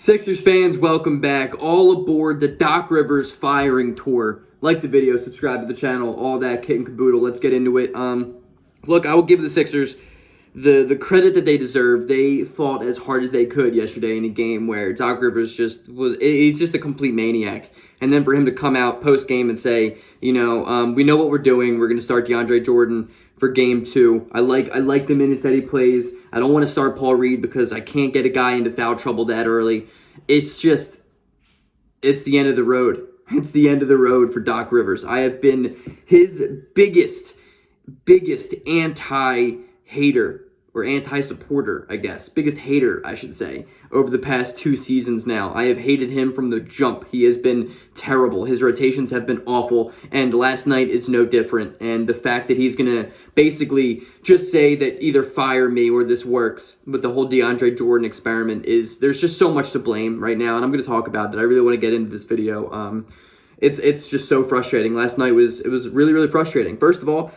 Sixers fans, welcome back. All aboard the Doc Rivers firing tour. Like the video, subscribe to the channel, all that kit and caboodle. Let's get into it. Look, I will give the Sixers the credit that they deserve. They fought as hard as they could yesterday in a game where Doc Rivers he's just a complete maniac. And then for him to come out post-game and say, we know what we're doing. We're going to start DeAndre Jordan for game 2. I like the minutes that he plays. I don't want to start Paul Reed because I can't get a guy into foul trouble that early. It's the end of the road. It's the end of the road for Doc Rivers. I have been his biggest anti-hater or anti-supporter, I guess. Biggest hater, I should say, over the past 2 seasons now. I have hated him from the jump. He has been terrible. His rotations have been awful, and last night is no different. And the fact that he's going to basically just say that either fire me or this works with the whole DeAndre Jordan experiment there's just so much to blame right now, and I'm going to talk about it. I really want to get into this video. It's just so frustrating. Last night was really, really frustrating. First of all,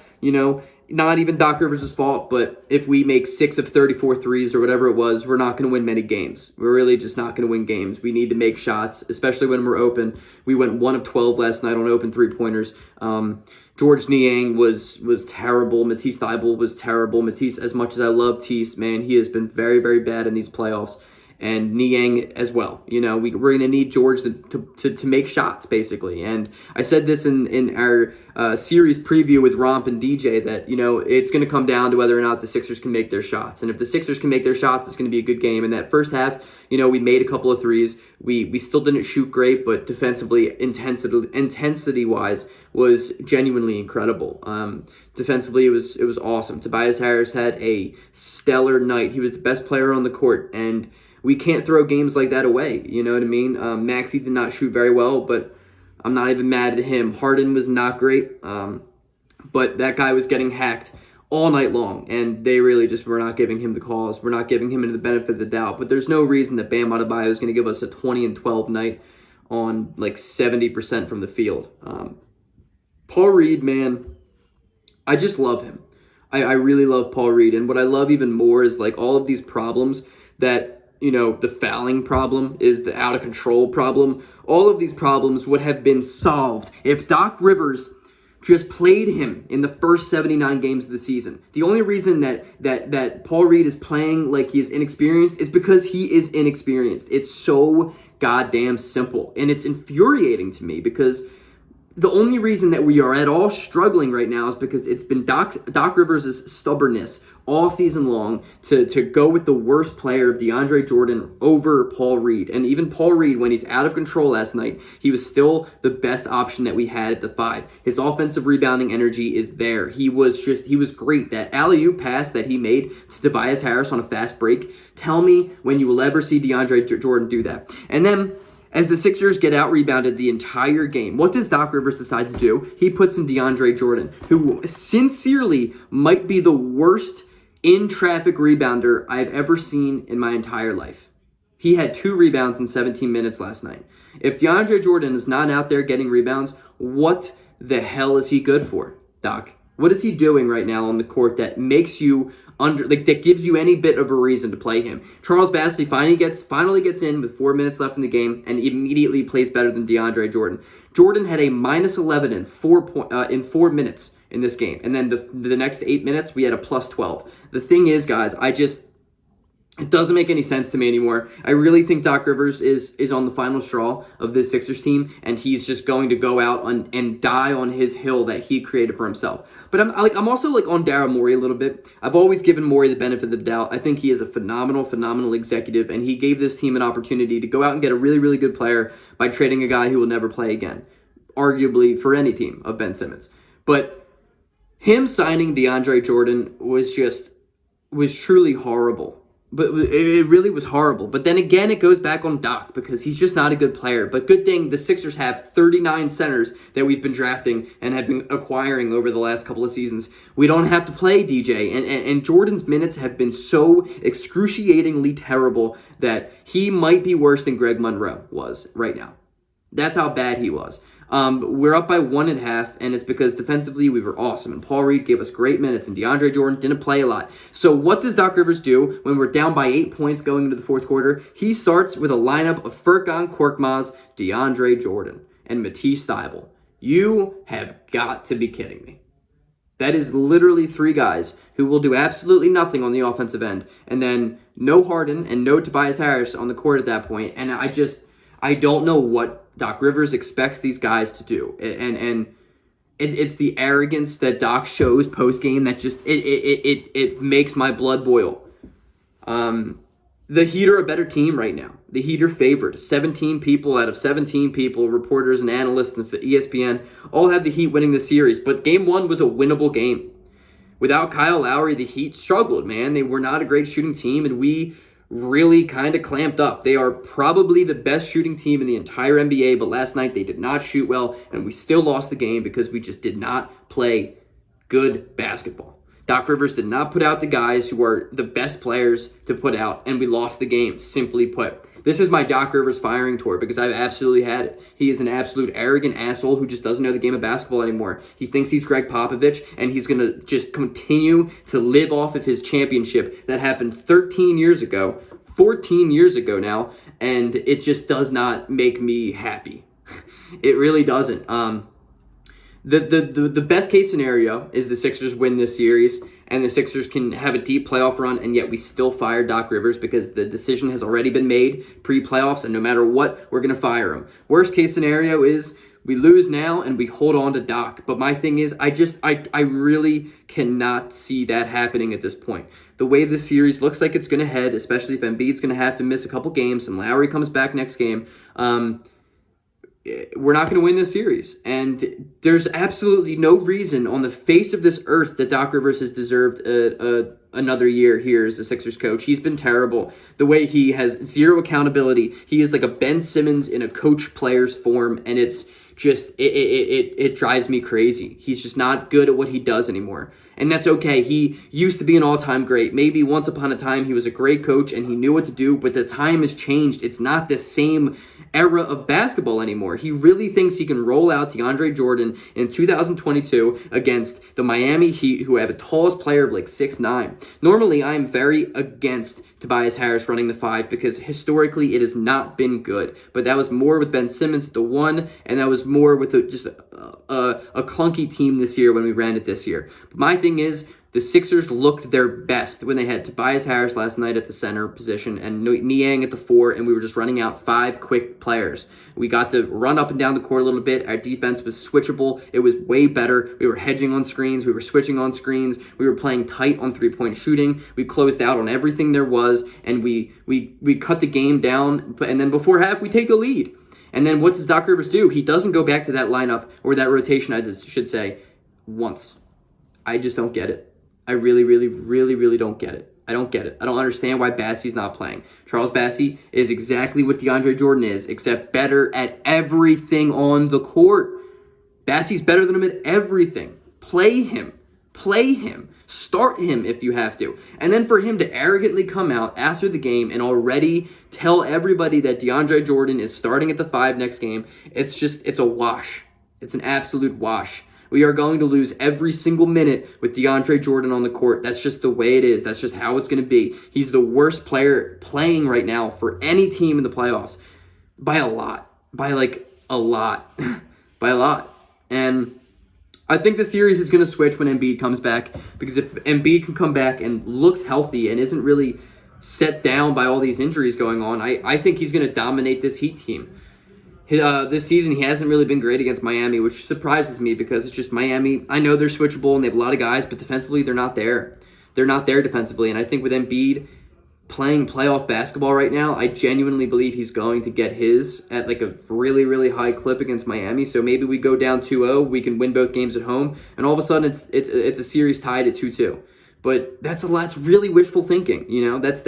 not even Doc Rivers' fault, but if we make 6 of 34 threes or whatever it was, we're not going to win many games. We're really just not going to win games. We need to make shots, especially when we're open. We went 1 of 12 last night on open three-pointers. George Niang was terrible. Matisse Thybulle was terrible. Matisse, as much as I love Tease, man, he has been very, very bad in these playoffs. And Niang as well. We're going to need George to make shots, basically. And I said this in our series preview with Romp and DJ that, it's going to come down to whether or not the Sixers can make their shots. And if the Sixers can make their shots, it's going to be a good game. In that first half, we made a couple of threes. We still didn't shoot great, but defensively, intensity-wise, was genuinely incredible. Defensively, it was awesome. Tobias Harris had a stellar night. He was the best player on the court, and we can't throw games like that away, you know what I mean? Maxey did not shoot very well, but I'm not even mad at him. Harden was not great, but that guy was getting hacked all night long, and they really just were not giving him the calls. We're not giving him the benefit of the doubt, but there's no reason that Bam Adebayo is going to give us a 20-12 night on like 70% from the field. Paul Reed, man, I just love him. I really love Paul Reed, and what I love even more is like all of these problems that the fouling problem is the out-of-control problem. All of these problems would have been solved if Doc Rivers just played him in the first 79 games of the season. The only reason that Paul Reed is playing like he is inexperienced is because he is inexperienced. It's so goddamn simple, and it's infuriating to me because the only reason that we are at all struggling right now is because it's been Doc Rivers' stubbornness all season long to go with the worst player of DeAndre Jordan over Paul Reed. And even Paul Reed, when he's out of control last night, he was still the best option that we had at the 5. His offensive rebounding energy is there. He was great. That alley-oop pass that he made to Tobias Harris on a fast break, tell me when you will ever see DeAndre Jordan do that. And then as the Sixers get out-rebounded the entire game, what does Doc Rivers decide to do? He puts in DeAndre Jordan, who sincerely might be the worst in-traffic rebounder I've ever seen in my entire life. He had 2 rebounds in 17 minutes last night. If DeAndre Jordan is not out there getting rebounds, what the hell is he good for, Doc? What is he doing right now on the court that makes you that gives you any bit of a reason to play him? Charles Bassey finally gets in with 4 minutes left in the game and immediately plays better than DeAndre Jordan. Jordan had a -11 in 4 minutes in this game, and then the next 8 minutes we had a +12. The thing is, guys, it doesn't make any sense to me anymore. I really think Doc Rivers is on the final straw of this Sixers team, and he's just going to go out and die on his hill that he created for himself. But I'm also on Daryl Morey a little bit. I've always given Morey the benefit of the doubt. I think he is a phenomenal executive, and he gave this team an opportunity to go out and get a really, really good player by trading a guy who will never play again, arguably for any team of Ben Simmons. But him signing DeAndre Jordan was truly horrible. But it really was horrible. But then again, it goes back on Doc because he's just not a good player. But good thing the Sixers have 39 centers that we've been drafting and have been acquiring over the last couple of seasons. We don't have to play DJ. And Jordan's minutes have been so excruciatingly terrible that he might be worse than Greg Monroe was right now. That's how bad he was. We're up by 1.5, and it's because defensively we were awesome, and Paul Reed gave us great minutes, and DeAndre Jordan didn't play a lot. So what does Doc Rivers do when we're down by 8 points going into the fourth quarter? He starts with a lineup of Furkan Korkmaz, DeAndre Jordan, and Matisse Thybulle. You have got to be kidding me. That is literally 3 guys who will do absolutely nothing on the offensive end, and then no Harden and no Tobias Harris on the court at that point, and I don't know what Doc Rivers expects these guys to do, and it's the arrogance that Doc shows post game that just it makes my blood boil. The Heat are a better team right now. The Heat are favored. 17 people out of 17 people, reporters and analysts and ESPN, all have the Heat winning the series. But Game 1 was a winnable game. Without Kyle Lowry, the Heat struggled, man. They were not a great shooting team, and we really kind of clamped up. They are probably the best shooting team in the entire NBA, but last night they did not shoot well, and we still lost the game because we just did not play good basketball. Doc Rivers did not put out the guys who are the best players to put out, and we lost the game, simply put. This is my Doc Rivers firing tour because I've absolutely had it. He is an absolute arrogant asshole who just doesn't know the game of basketball anymore. He thinks he's Greg Popovich, and he's going to just continue to live off of his championship that happened 13 years ago, 14 years ago now, and it just does not make me happy. It really doesn't. The best case scenario is the Sixers win this series, and the Sixers can have a deep playoff run, and yet we still fire Doc Rivers because the decision has already been made pre-playoffs, and no matter what, we're going to fire him. Worst case scenario is we lose now and we hold on to Doc. But my thing is, I really cannot see that happening at this point. The way this series looks like it's going to head, especially if Embiid's going to have to miss a couple games and Lowry comes back next game, we're not going to win this series. And there's absolutely no reason on the face of this earth that Doc Rivers has deserved another year here as the Sixers coach. He's been terrible. The way he has zero accountability. He is like a Ben Simmons in a coach-player's form, and it's just, it drives me crazy. He's just not good at what he does anymore. And that's okay. He used to be an all-time great. Maybe once upon a time he was a great coach and he knew what to do, but the time has changed. It's not the same era of basketball anymore. He really thinks he can roll out DeAndre Jordan in 2022 against the Miami Heat, who have a tallest player of like 6'9". Normally, I'm very against Tobias Harris running the 5 because historically it has not been good. But that was more with Ben Simmons at the 1, and that was more with just a clunky team this year when we ran it this year. But my thing is, the Sixers looked their best when they had Tobias Harris last night at the center position and Niang at the 4, and we were just running out 5 quick players. We got to run up and down the court a little bit. Our defense was switchable. It was way better. We were hedging on screens. We were switching on screens. We were playing tight on three-point shooting. We closed out on everything there was, and we cut the game down. And then before half, we take the lead. And then what does Doc Rivers do? He doesn't go back to that lineup, or that rotation, I should say, once. I just don't get it. I really, really, really, really don't get it. I don't get it. I don't understand why Bassey's not playing. Charles Bassey is exactly what DeAndre Jordan is, except better at everything on the court. Bassey's better than him at everything. Play him. Play him. Start him if you have to. And then for him to arrogantly come out after the game and already tell everybody that DeAndre Jordan is starting at the 5 next game, it's a wash. It's an absolute wash. We are going to lose every single minute with DeAndre Jordan on the court. That's just the way it is. That's just how it's going to be. He's the worst player playing right now for any team in the playoffs by a lot. By like a lot. By a lot. And I think the series is going to switch when Embiid comes back, because if Embiid can come back and looks healthy and isn't really set down by all these injuries going on, I think he's going to dominate this Heat team. This season, he hasn't really been great against Miami, which surprises me because it's just Miami. I know they're switchable and they have a lot of guys, but defensively, they're not there. They're not there defensively. And I think with Embiid playing playoff basketball right now, I genuinely believe he's going to get his at like a really, really high clip against Miami. So maybe we go down 2-0, we can win both games at home, and all of a sudden it's a series tied at 2-2. But that's really wishful thinking, you know. That's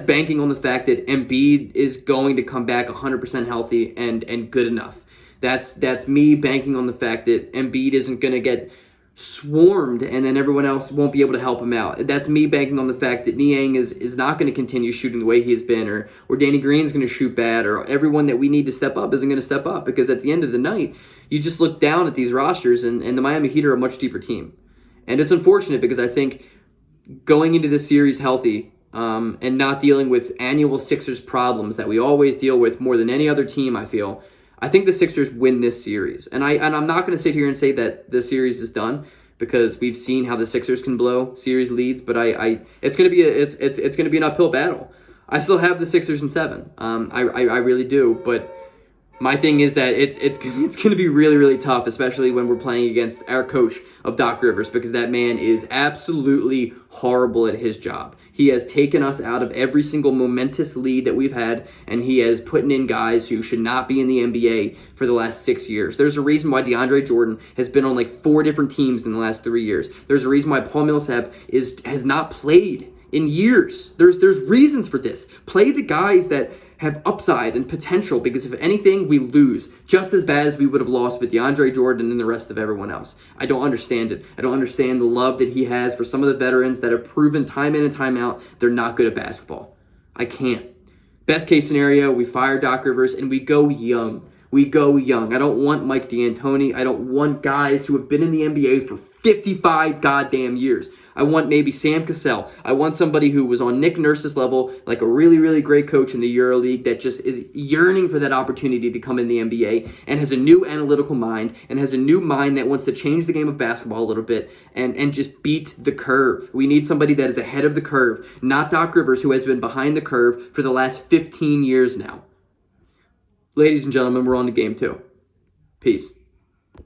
banking on the fact that Embiid is going to come back 100% healthy and good enough. That's me banking on the fact that Embiid isn't going to get swarmed, and then everyone else won't be able to help him out. That's me banking on the fact that Niang is not going to continue shooting the way he has been, or Danny Green's going to shoot bad, or everyone that we need to step up isn't going to step up, because at the end of the night, you just look down at these rosters, and the Miami Heat are a much deeper team. And it's unfortunate because I think going into this series healthy, and not dealing with annual Sixers problems that we always deal with more than any other team, I think the Sixers win this series. And I'm not going to sit here and say that the series is done, because we've seen how the Sixers can blow series leads, but it's going to be it's going to be an uphill battle. I still have the Sixers in 7. I really do, but my thing is that it's going to be really, really tough, especially when we're playing against our coach of Doc Rivers, because that man is absolutely horrible at his job. He has taken us out of every single momentous lead that we've had, and he has put in guys who should not be in the NBA for the last 6 years. There's a reason why DeAndre Jordan has been on like 4 different teams in the last 3 years. There's a reason why Paul Millsap has not played in years. There's reasons for this. Play the guys that have upside and potential, because if anything, we lose just as bad as we would have lost with DeAndre Jordan and the rest of everyone else. I don't understand it. I don't understand the love that he has for some of the veterans that have proven time in and time out they're not good at basketball. I can't. Best case scenario, we fire Doc Rivers and we go young. We go young. I don't want Mike D'Antoni. I don't want guys who have been in the NBA for 55 goddamn years. I want maybe Sam Cassell. I want somebody who was on Nick Nurse's level, like a really, really great coach in the EuroLeague that just is yearning for that opportunity to come in the NBA and has a new analytical mind and has a new mind that wants to change the game of basketball a little bit and just beat the curve. We need somebody that is ahead of the curve, not Doc Rivers, who has been behind the curve for the last 15 years now. Ladies and gentlemen, we're on to game 2. Peace.